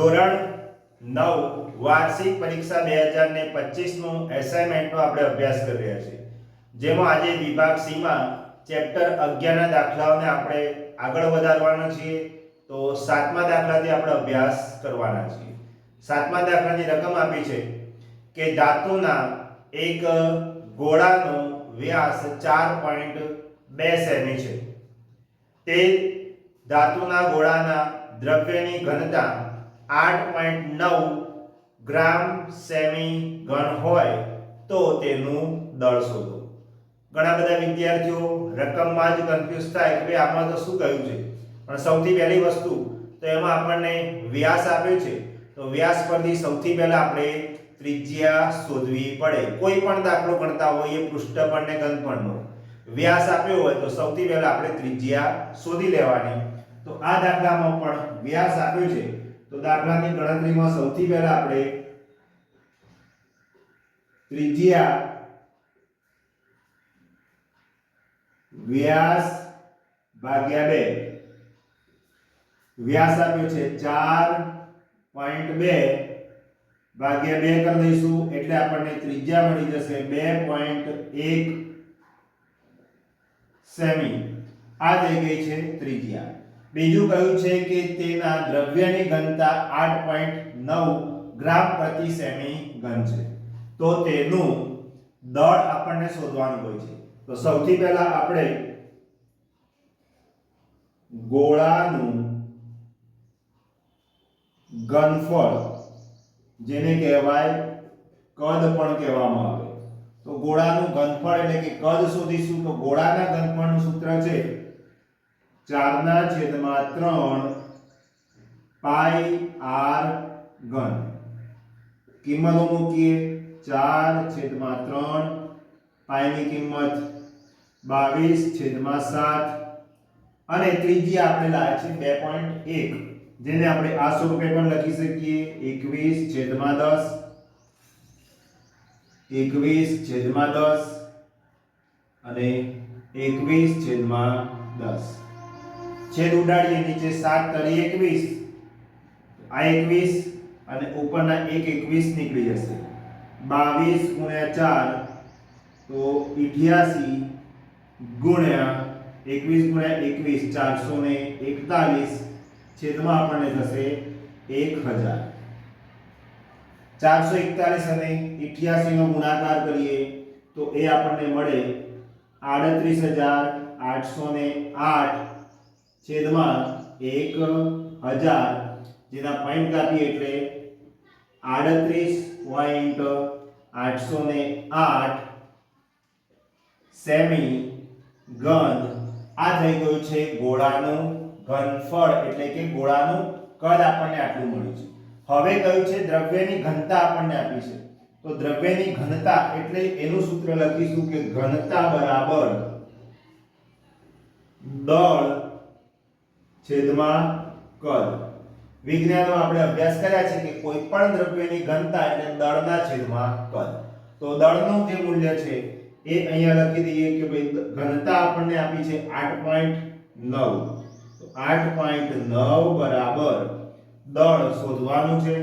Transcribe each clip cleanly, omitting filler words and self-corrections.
ધોરણ 9 વાર્ષિક પરીક્ષા 2025 નું એસાઇનમેન્ટનો આપણે અભ્યાસ કરી રહ્યા છીએ, જેમાં આજે વિભાગ સી માં ચેપ્ટર 11 ના દાખલાઓને આપણે આગળ વધારવાના છીએ. તો 7મા દાખલાથી આપણે અભ્યાસ કરવાના છીએ. 7મા દાખલાની રકમ આપી છે કે ધાતુના એક ગોળાનો વ્યાસ 4.2 સેમી છે. તે ધાતુના ગોળાના દ્રવ્યની ઘનતા 8.9 ગ્રામ સેમી ઘન હોય તો તેનું દળ શોધો. ઘણા બધા વિદ્યાર્થીઓ રકમમાં જ કન્ફ્યુઝ થાય કે ભાઈ આમાં તો શું કહ્યું છે, પણ સૌથી પહેલી વસ્તુ તો એમાં આપણને વ્યાસ આપ્યો છે. તો વ્યાસ પરથી સૌથી પહેલા આપણે ત્રિજ્યા શોધવી પડે. કોઈ પણ દાખલો ગણતા હોઈએ પૃષ્ઠફળ ને ઘનફળનો વ્યાસ આપ્યો હોય તો સૌથી પહેલા આપણે ત્રિજ્યા શોધી લેવાની. તો આ દાખલામાં પણ વ્યાસ આપ્યો છે, તો દાખલાની ગણતરીમાં સૌથી પહેલા આપણે ત્રિજ્યા વ્યાસ ભાગ્યા 2. વ્યાસ આપ્યો છે 4.2 ભાગ્યા 2 કરી દઈશું એટલે આપણને ત્રિજ્યા મળી જશે 2.1 સેમી. આ થઈ ગઈ છે ત્રિજ્યા. બીજું કહ્યું છે કે તેના દ્રવ્યની ઘનતા 8.9 ગ્રામ પ્રતિ સેમી ઘન છે. તો તેનું દળ આપણને શોધવાનું હોય છે. તો સૌથી પહેલા આપણે ગોળાનું ઘનફળ, જેને કહેવાય કદ પણ કહેવામાં આવે, તો ગોળાનું ઘનફળ એટલે કે કદ શોધીશું. તો ગોળાના ઘનફળનું સૂત્ર છે 4/3 પાઈ r ઘન. કિંમતો મૂકીએ. 4/3 પાઈની કિંમત 22/7 અને ત્રિજ્યા આપણે લાવ્યા છે 2.1, જેને આપણે આ સ્વરૂપે પણ લખી શકીએ 21/10 21/10 અને 21/10. છેદ ઉડાડીએ, નીચે 7 તરી 21, આ 21 અને ઉપરના 21 નીકળી જશે. 22 × 4 તો 88 ગુણ્યા 21 × 21 441 છેદમાં આપણને થશે 1000. 441 અને 88 નો ગુણાકાર કરીએ તો એ આપણને મળે 38808 છેદમાં 1000, જેના પોઈન્ટ કાપીએ એટલે 38.808 સેમી ઘન. આ થઈ ગયું છે ગોળાનું ઘનફળ, એટલે કે ગોળાનું કદ આપણને આટલું મળ્યું છે. હવે કયું છે દ્રવ્યની ઘનતા આપણને આપી છે. તો દ્રવ્યની ઘનતા એટલે એનું સૂત્ર લખીશું કે ઘનતા બરાબર દળ છેદમાં કદ. વિજ્ઞાનમાં આપણે અભ્યાસ કર્યા છે કે કોઈ પણ દ્રવ્યની ઘનતા એટલે દળના છેદમાં કદ. તો દળનું જે મૂલ્ય છે એ અહીંયા લખી દઈએ કે ભાઈ ઘનતા આપણને આપી છે 8.9. તો 8.9 બરાબર દળ શોધવાનું છે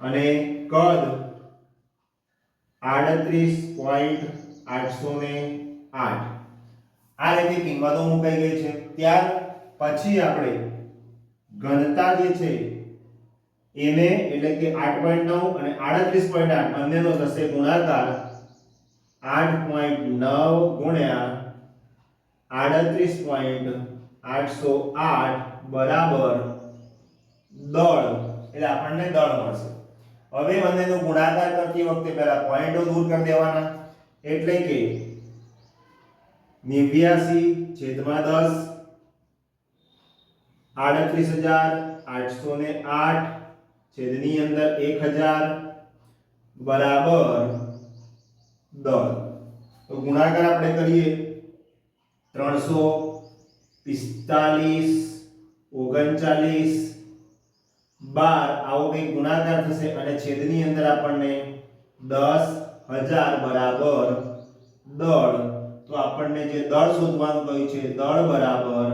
અને કદ 38.808. આ રીતે કિંમતો મુકાઈ ગઈ છે. ત્યાર પછી આપણે ઘનતા જે છે એને એટલે કે 8.9 અને 38.8 બંનેનો થશે ગુણાકાર. 8.9 ગુણ્યા 38.808 બરાબર દળ, એટલે આપણને દળ મળશે. હવે બંનેનો ગુણાકાર કરતી વખતે પહેલા પોઈન્ટો દૂર કરી દેવાના, એટલે કે 89/10 38808 છેદની અંદર 1000 બરાબર દળ. તો ગુણાકાર આપણે કરીએ 345 39 12 આવો કંઈક ગુણાકાર થશે અને છેદની અંદર આપણને 10000 બરાબર દળ. તો આપણને જે દળ શોધવાનું કહ્યું છે દળ બરાબર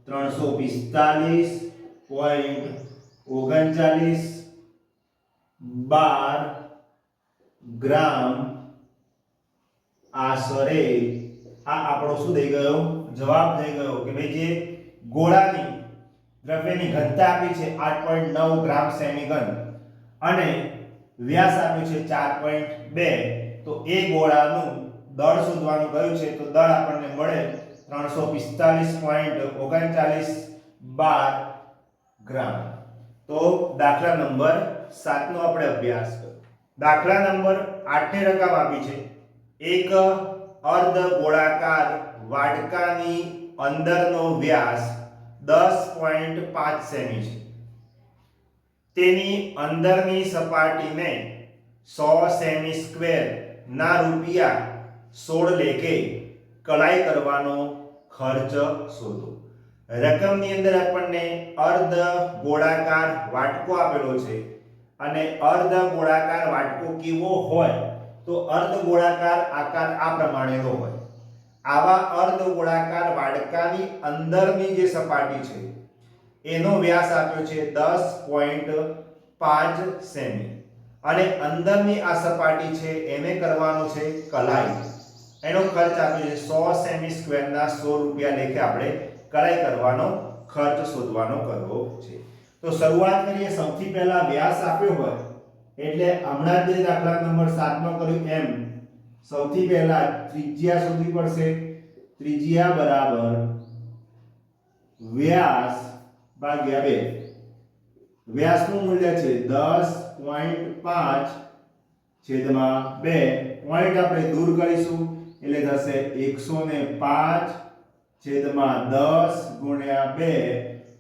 345.39 3912 ગ્રામ આશરે આ આપણો શું થઈ ગયો જવાબ થઈ ગયો કે ભાઈ જે ગોળાની દ્રવ્યની ઘનતા આપી છે 8.9 ગ્રામ સેમી ઘન અને વ્યાસ આપ્યો છે 4.2 તો એ ગોળાનું દળ શોધવાનું કહ્યું છે તો દળ આપણને મળે 345.3912 ગ્રામ. તો દાખલા નંબર 7 નો આપણે અભ્યાસ કર્યો. દાખલા નંબર 8 ની રકમ આપી છે એક અર્ધ ગોળાકાર વાડકાની અંદરનો વ્યાસ 10.5 સેમી છે. તેની અંદરની સપાટીને 100 સેમી સ્ક્વેર ના રૂપિયા 16 લેખે કલાઈ કરવાનો ખર્ચ શોધો. રકમની અંદર આપણને અર્ધ ગોળાકાર વાટકો આપેલો છે અને અર્ધ ગોળાકાર વાટકો કેવો હોય તો અર્ધ ગોળાકાર આકાર આ પ્રમાણેનો હોય. આવા અર્ધ ગોળાકાર વાડકાની અંદરની જે સપાટી છે એનો વ્યાસ આપ્યો છે 10.5 સેમી અને અંદરની આ સપાટી છે એને કરવાનો છે કલાઈ. એનો ખર્ચ આપ્યો છે 100 સેમી સ્ક્વેરના 100 રૂપિયા લેખે આપણે કલાઈ કરવાનો ખર્ચ શોધવાનો કરવો છે. તો શરૂઆત કરીએ. સૌથી પહેલા વ્યાસ આપ્યો હોય એટલે હમણાં જ દાખલા નંબર 7 માં કર્યું એમ સૌથી પહેલા ત્રિજ્યા શોધવી પડશે. ત્રિજ્યા બરાબર વ્યાસ ભાગ્યા 2. વ્યાસનું મૂલ્ય છે 10.5 છેદમાં 2. પોઈન્ટ આપણે દૂર કરીશું એટલે થશે 105 છેદમાં 10 ગુણ્યા 2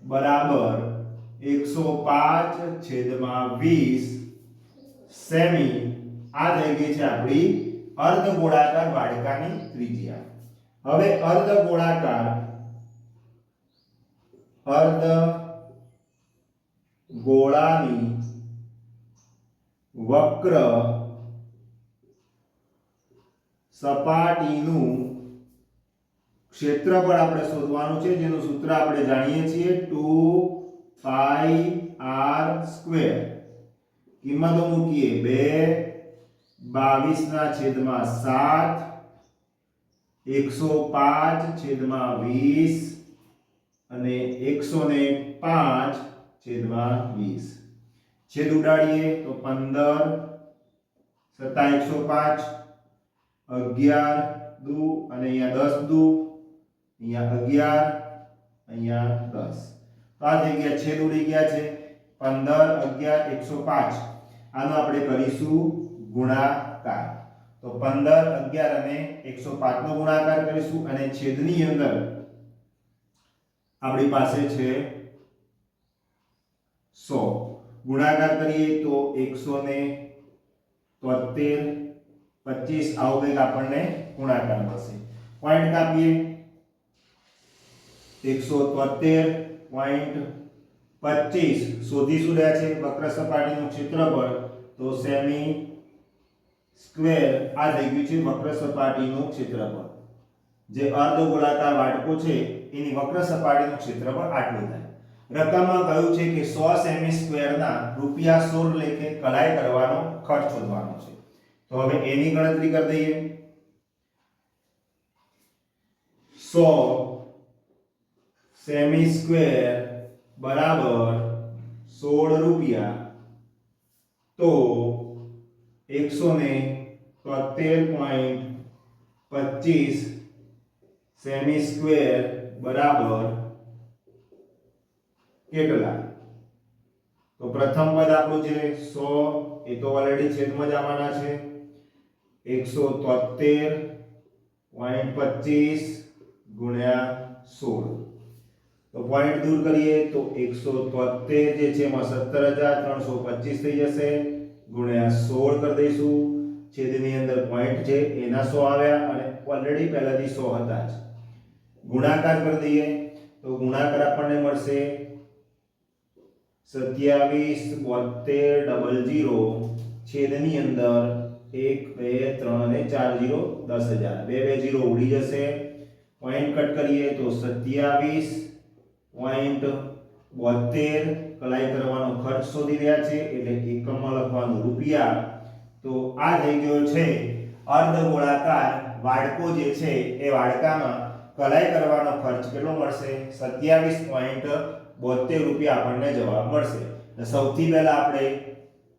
બરાબર 105 છેદમાં 20 સેમી. આ થઈ ગઈ છે આપણી અર્ધ ગોળાકાર વાડકાની ત્રિજ્યા. હવે અર્ધ ગોળાની વક્ર સપાટીનું ક્ષેત્રફળ આપણે શોધવાનું છે જેનું સૂત્ર આપણે જાણીએ છીએ 2πr². કિંમતો મૂકીએ 2/22 105 છેદમાં 20 અને 105 છેદમાં 20. છેદ ઉડાડીએ તો 15 સત્તા 105 11 દુ અને અહીંયા 10 દુ અહીંયા 11 અહીંયા 10. તો આ થઈ ગયા છેદ ઉડી ગયા છે 15 11 105. આનો આપણે કરીશું ગુણાકાર. તો 15 11 અને 105 નો ગુણાકાર કરીશું અને છેદની અંદર આપણી પાસે છે 100. ગુણાકાર કરીએ તો 173 25 આવો કંઈક આપણને ગુણાકાર મળશે. પોઈન્ટ કાપીએ 173.25 શોધી શું રહ્યા છે વક્ર સપાટીનું ક્ષેત્રફળ તો સેમી સ્ક્વેર. આ થઈ ગયું છે વક્ર સપાટીનું ક્ષેત્રફળ. જે અર્ધ ગોળાકાર વાડકો છે એની વક્ર સપાટીનું ક્ષેત્રફળ આટલું થાય. રકમમાં કહ્યું છે કે 100 સેમી સ્ક્વેરના રૂપિયા 16 લેખે કલાઈ કરવાનો ખર્ચ શોધવાનો છે. તો હવે એની ગણતરી કરી દઈએ. 100 સેમી સ્ક્વેર બરાબર 16 રૂપિયા તો 173.25 સેમી સ્ક્વેર બરાબર કેટલા? તો પ્રથમ પદ આપણું છે 100 એ તો ઓલરેડી છેદમાં જ આવવાના છે 173.25 ગુણ્યા 16. તો પોઈન્ટ દૂર કરીએ તો 173 જે છે એમાં 17325 થઈ જશે ગુણ્યા 16 કરી દઈશું. છેદની અંદર પોઈન્ટ છે એના 100 આવ્યા અને ઓલરેડી પહેલાથી 100 હતા જ. ગુણાકાર કરી દઈએ તો ગુણાકાર આપણને મળશે 277200 છેદની અંદર 1 2 3 અને 4 0 10000 બે 0 ઉડી જશે. પોઈન્ટ કટ કરીએ તો 27.72 કલાઈ કરવાનો ખર્ચ શોધી રહ્યા છે એટલે એકમમાં લખવાનું રૂપિયા. તો આ થઈ ગયો છે અર્ધગોળાકાર વાડકો જે છે એ વાડકામાં કલાઈ કરવાનો ખર્ચ કેટલો મળશે 27.72 રૂપિયા આપણને જવાબ મળશે. સૌથી પહેલા આપણે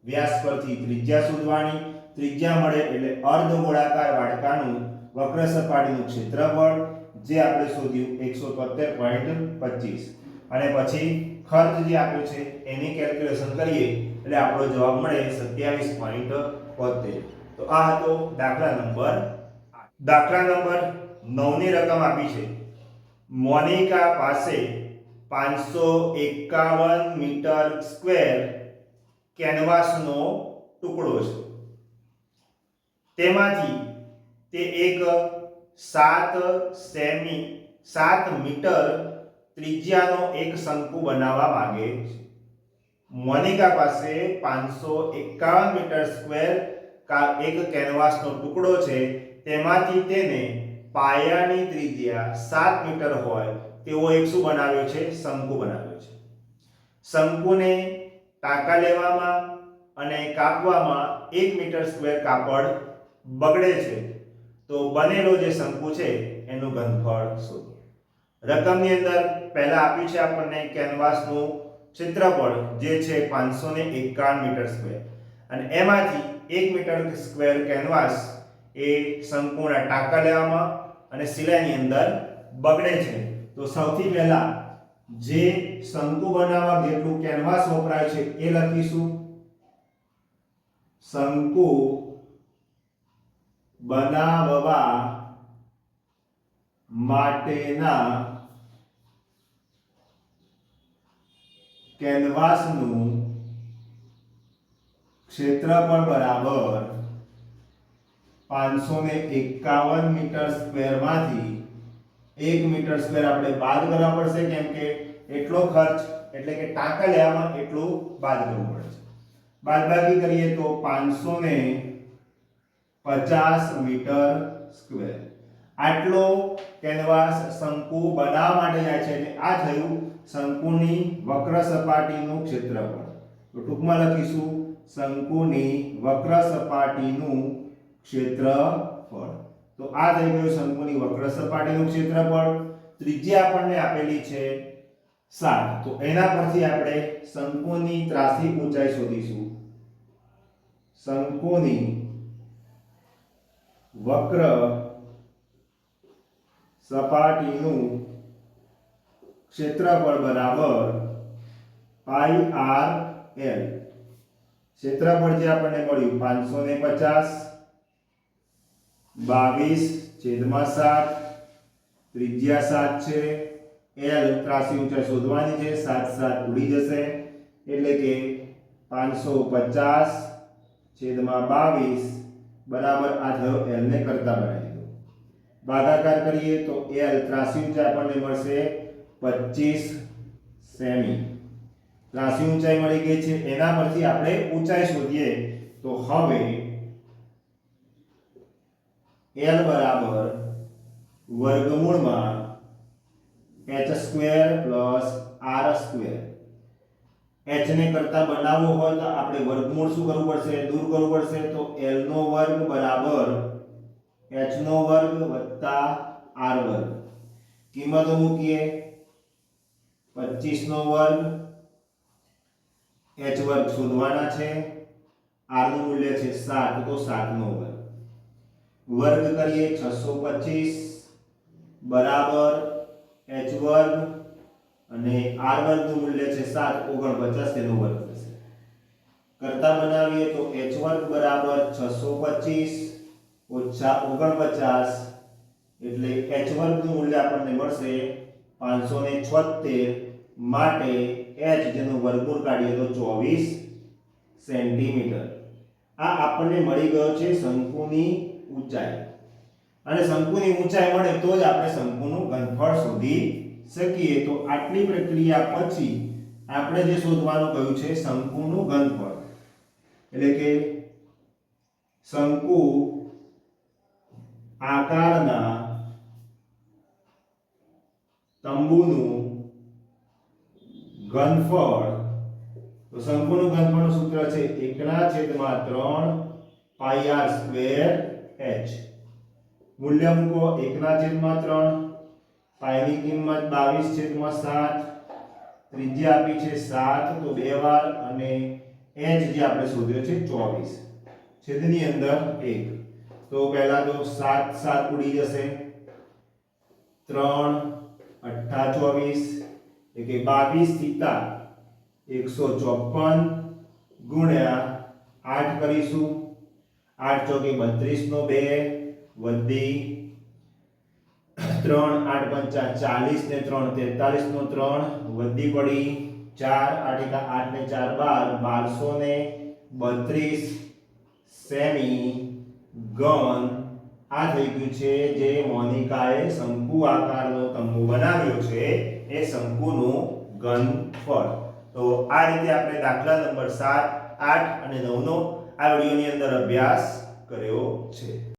વ્યાસ પરથી ત્રિજ્યા શોધવાની. ત્રિજ્યા મળે એટલે અર્ધગોળાકાર વાડકાનું વક્ર સપાટીનું ક્ષેત્રફળ જે આપણે શોધ્યું 173.25 અને પછી ખર્ચ જે આપ્યો છે એની કેલ્ક્યુલેશન કરીએ એટલે આપણો જવાબ મળે 27.72. તો આ હતો દાખલા નંબર 8. દાખલા નંબર 9 ની રકમ આપી છે. મોનિકા પાસે 551 મીટર સ્ક્વેર કેનવાસનો ટુકડો છે. તેમાંથી તે એક 7 મીટર ત્રિજ્યાનો એક શંકુ બનાવવા માંગે છે. મોનિકા પાસે 551 મીટર સ્ક્વેર એક કેનવાસનો ટુકડો છે. તેમાંથી તેને પાયાની ત્રિજ્યા 7 મીટર હોય તેવો એક શું બનાવ્યો છે? શંકુ બનાવ્યો છે. શંકુને ટાંકા લેવામાં અને કાપવામાં 1 મીટર સ્ક્વેર કાપડ બગડે છે. તો બનેલો જે શંકુ છે એનું ઘનફળ શોધો. રકમની અંદર પહેલા આપ્યું છે આપણને કેનવાસનું ક્ષેત્રફળ જે છે 551 મીટર સ્ક્વેર અને એમાંથી 1 મીટર સ્ક્વેર કેનવાસ એ શંકુના ટાંકા લેવામાં અને સિલાઈની અંદર બગડે છે. તો સૌથી પહેલા જે શંકુ બનાવવા જેટલું કેનવાસ વપરાય છે એ લખીશું. શંકુ બનાવવા માટેના કેનવાસનું ક્ષેત્રફળ બરાબર 551 મીટર સ્ક્વેર માંથી 1 મીટર સ્ક્વેર આપણે બાદ કરવા પડશે કેમ કે એટલો ખર્ચ એટલે કે ટાંકા લેવામાં એટલું બાદ કરવું પડે છે. બાદબાકી કરીએ તો 550 મીટર સ્ક્વેર આટલો કેનવાસ શંકુ બનાવવા માટે જાય છે. એટલે આ થયું શંકુની વક્ર સપાટીનું ક્ષેત્રફળ. તો ટૂંકમાં લખીશું શંકુની વક્ર સપાટીનું ક્ષેત્રફળ. તો આ થઈ ગયું શંકુની વક્ર સપાટીનું ક્ષેત્રફળ. ત્રિજ્યા આપણને આપેલી છે 7. તો એના પરથી આપણે શંકુની ત્રાસી ઊંચાઈ શોધીશું. શંકુની વક્ર સપાટીનું ક્ષેત્રફળ બરાબર પાઈ આર એલ. ક્ષેત્રફળ જે આપણને મળ્યું 550 22/7 ત્રિજ્યા 7 છે. એલ ત્રાસી ઊંચાઈ શોધવાની છે. 7 ઉડી જશે એટલે કે 550/22 બરાબર આ થયો એલ ને કરતા બનાવી દો. ભાગાકાર કરીએ તો એલ ત્રાસી ઊંચાઈ આપણને મળશે 25 સેમી. ત્રાસી ઊંચાઈ મળી ગઈ છે. એના પરથી આપણે ઊંચાઈ શોધીએ તો હવે L બરાબર વર્ગમૂળમાં h² + r². h ને કરતા બનાવવો હોય તો આપણે વર્ગમૂળ શું કરવું પડશે? દૂર કરવું પડશે. તો l નો વર્ગ બરાબર h નો વર્ગ + r વર્ગ. કિંમતો મૂકીએ 25 નો વર્ગ h વર્ગ શોધવાના છે. r નું મૂલ્ય છે 7 તો 7 નો વર્ગ. વર્ગ કરીએ 625 બરાબર h વર્ગ અને r વર્ગ નું મૂલ્ય છે 7 49 તેનો વર્ગ થશે. કરતા બનાવીએ તો h વર્ગ બરાબર 625 ઓછા 49 એટલે h વર્ગ નું મૂલ્ય આપણને મળશે 576 માટે h જેનું વર્ગમૂળ કાઢીએ તો 24 સેન્ટીમીટર. આ આપણને મળી ગયો છે શંકુની ઊંચાઈ. અને શંકુની ઊંચાઈ મળે તો જ આપણે શંકુનું ઘનફળ શોધી શકીએ. તો આટલી પ્રક્રિયા પછી આપણે જે શોધવાનું કહ્યું છે શંકુનું ઘનફળ એટલે કે શંકુ આકારના તંબુનું ઘનફળ તો શંકુનું ઘનફળનું સૂત્ર છે 1/3 પાઈ r સ્ક્વેર h. મૂલ્ય મૂકો 1/3 પાઈની કિંમત 22/7, ત્રિજ્યા આપી છે 7 તો 2 વાર અને h જે આપણે શોધ્યો છે 24, છેદની અંદર 1. તો પહેલા તો 7 7 ઉડી જશે, 3 8 24 એટલે 22 + 154 ગુણ્યા 8 કરીશું, 8 ચોકે 32 નો 2 વધી 3 8 પંચા 40 ને 3 43 નો 3 વધી પડી 4 8 * 8 ને 4 12 1232 સેમી ઘન. આ થઈ ગયું છે જે મોનિકાએ શંકુ આકારનો તંબુ બનાવ્યો છે એ શંકુનું ઘનફળ. તો આ રીતે આપણે દાખલા નંબર 7 8 અને 9 નો આ વિડિયોની અંદર અભ્યાસ કર્યો છે.